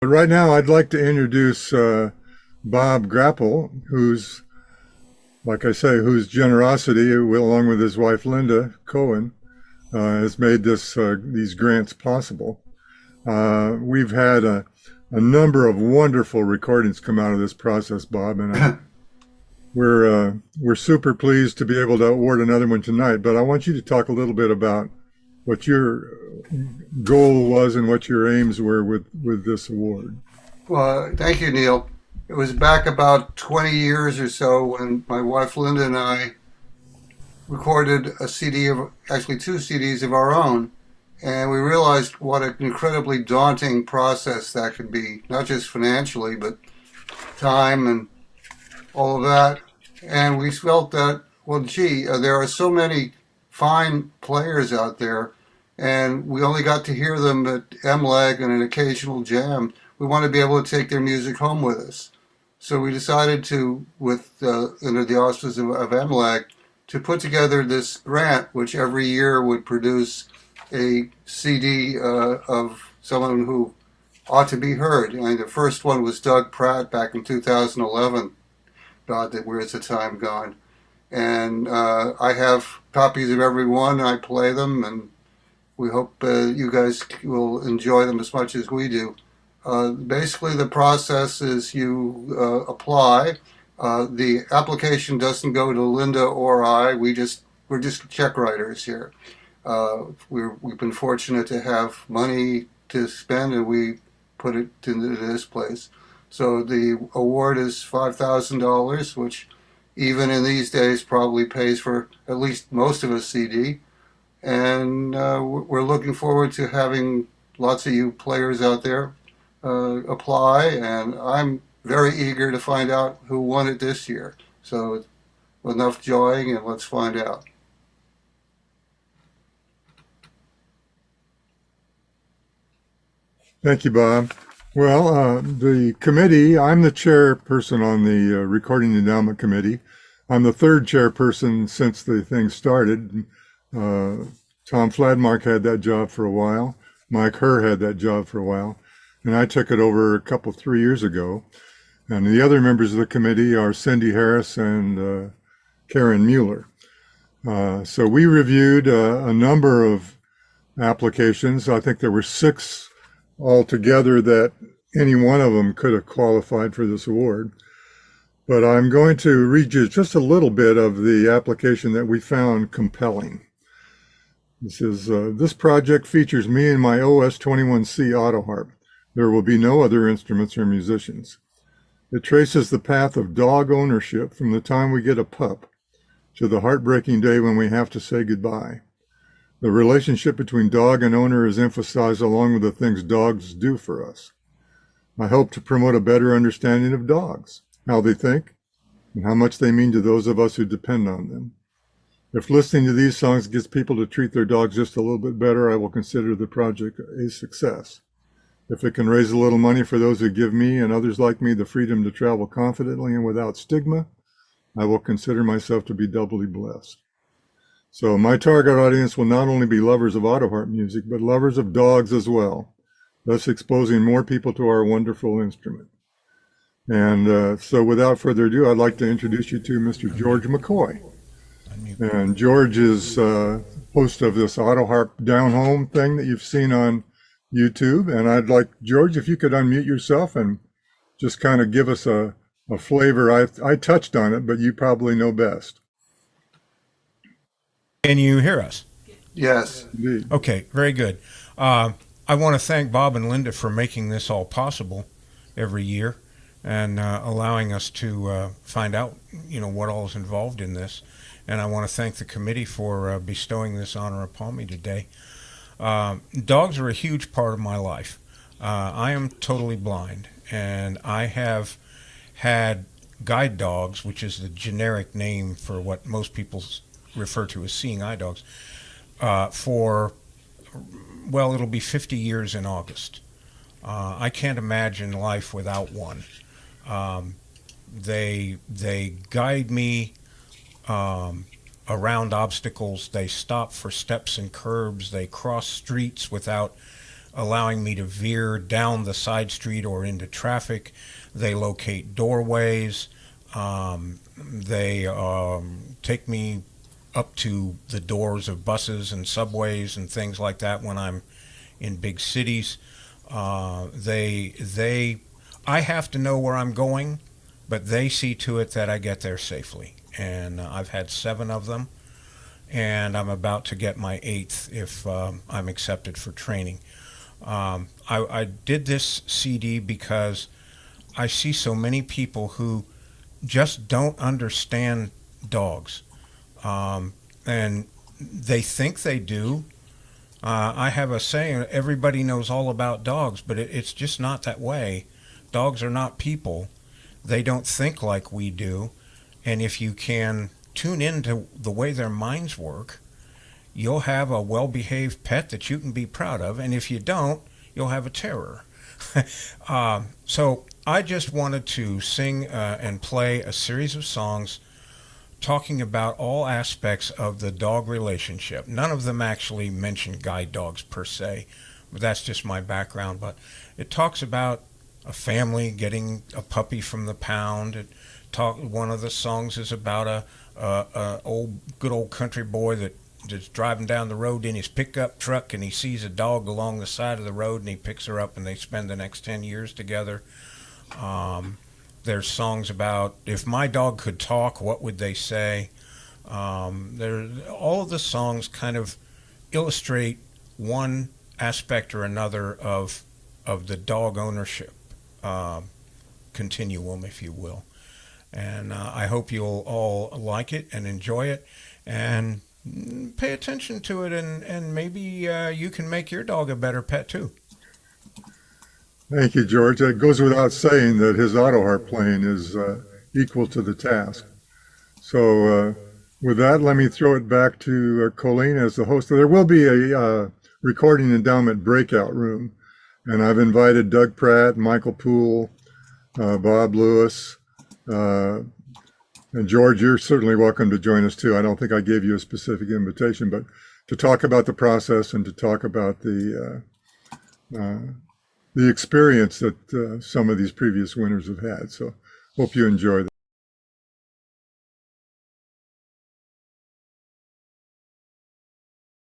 But right now, I'd like to introduce Bob Grappel, who's, like I say, whose generosity, along with his wife Linda Cohen, has made these grants possible. We've had a number of wonderful recordings come out of this process, Bob, and we're super pleased to be able to award another one tonight. But I want you to talk a little bit about what your goal was and what your aims were with this award. Well, thank you, Neal. It was back about 20 years or so when my wife Linda and I recorded a CD of, actually two CDs of our own, and we realized what an incredibly daunting process that could be, not just financially, but time and all of that. And we felt that, well, gee, there are so many fine players out there, and we only got to hear them at MLAG and an occasional jam. We want to be able to take their music home with us. So we decided to, under the auspices of MLAG, to put together this grant, which every year would produce a CD of someone who ought to be heard. I mean, the first one was Doug Pratt back in 2011. God, where's the time gone? And I have copies of every one. I play them, and we hope you guys will enjoy them as much as we do. Basically, the process is you apply. The application doesn't go to Linda or I. We're just check writers here. We've been fortunate to have money to spend, and we put it into this place. So the award is $5,000, which even in these days probably pays for at least most of a CD. And we're looking forward to having lots of you players out there apply, and I'm very eager to find out who won it this year. So enough joying, and let's find out. Thank you, Bob. Well, the committee, I'm the chairperson on the Recording Endowment Committee. I'm the third chairperson since the thing started. Tom Fladmark had that job for a while. Mike Herr had that job for a while. And I took it over 3 years ago. And the other members of the committee are Cindy Harris and Karen Mueller. So we reviewed a number of applications. I think there were 6 altogether that any one of them could have qualified for this award. But I'm going to read you just a little bit of the application that we found compelling. This is, this project features me and my OS-21C Autoharp. There will be no other instruments or musicians. It traces the path of dog ownership from the time we get a pup to the heartbreaking day when we have to say goodbye. The relationship between dog and owner is emphasized along with the things dogs do for us. I hope to promote a better understanding of dogs, how they think, and how much they mean to those of us who depend on them. If listening to these songs gets people to treat their dogs just a little bit better, I will consider the project a success. If it can raise a little money for those who give me and others like me the freedom to travel confidently and without stigma, I will consider myself to be doubly blessed. So my target audience will not only be lovers of Autoharp music, but lovers of dogs as well, thus exposing more people to our wonderful instrument. And so without further ado, I'd like to introduce you to Mr. George McCoy. And George is host of this Autoharp Down Home thing that you've seen on YouTube. And I'd like, George, if you could unmute yourself and just kind of give us a flavor. I touched on it, but you probably know best. Can you hear us? Yes. Indeed. Okay, very good. I want to thank Bob and Linda for making this all possible every year and allowing us to find out, what all is involved in this. And I want to thank the committee for bestowing this honor upon me today. Dogs are a huge part of my life. I am totally blind, and I have had guide dogs, which is the generic name for what most people refer to as seeing eye dogs, it'll be 50 years in August. I can't imagine life without one. They guide me around obstacles. They stop for steps and curbs. They cross streets without allowing me to veer down the side street or into traffic. They locate doorways. They take me up to the doors of buses and subways and things like that when I'm in big cities. I have to know where I'm going, but they see to it that I get there safely. And I've had 7 of them, and I'm about to get my 8th if I'm accepted for training. I did this CD because I see so many people who just don't understand dogs. And they think they do. I have a saying, everybody knows all about dogs, but it's just not that way. Dogs are not people. They don't think like we do. And if you can tune into the way their minds work, you'll have a well-behaved pet that you can be proud of. And if you don't, you'll have a terror. So I just wanted to sing and play a series of songs talking about all aspects of the dog relationship. None of them actually mention guide dogs per se, but that's just my background. But it talks about a family getting a puppy from the pound. One of the songs is about a good old country boy that's driving down the road in his pickup truck, and he sees a dog along the side of the road, and he picks her up, and they spend the next 10 years together. There's songs about, if my dog could talk, what would they say? All of the songs kind of illustrate one aspect or another of the dog ownership continuum, if you will. And I hope you'll all like it and enjoy it and pay attention to it, and maybe you can make your dog a better pet too. Thank you, George. It goes without saying that his Autoharp playing is equal to the task. So with that, let me throw it back to Colleen as the host. There will be a recording endowment breakout room, and I've invited Doug Pratt, Michael Poole, Bob Lewis, and George, you're certainly welcome to join us too. I don't think I gave you a specific invitation, but to talk about the process and to talk about the experience that some of these previous winners have had. So hope you enjoy that.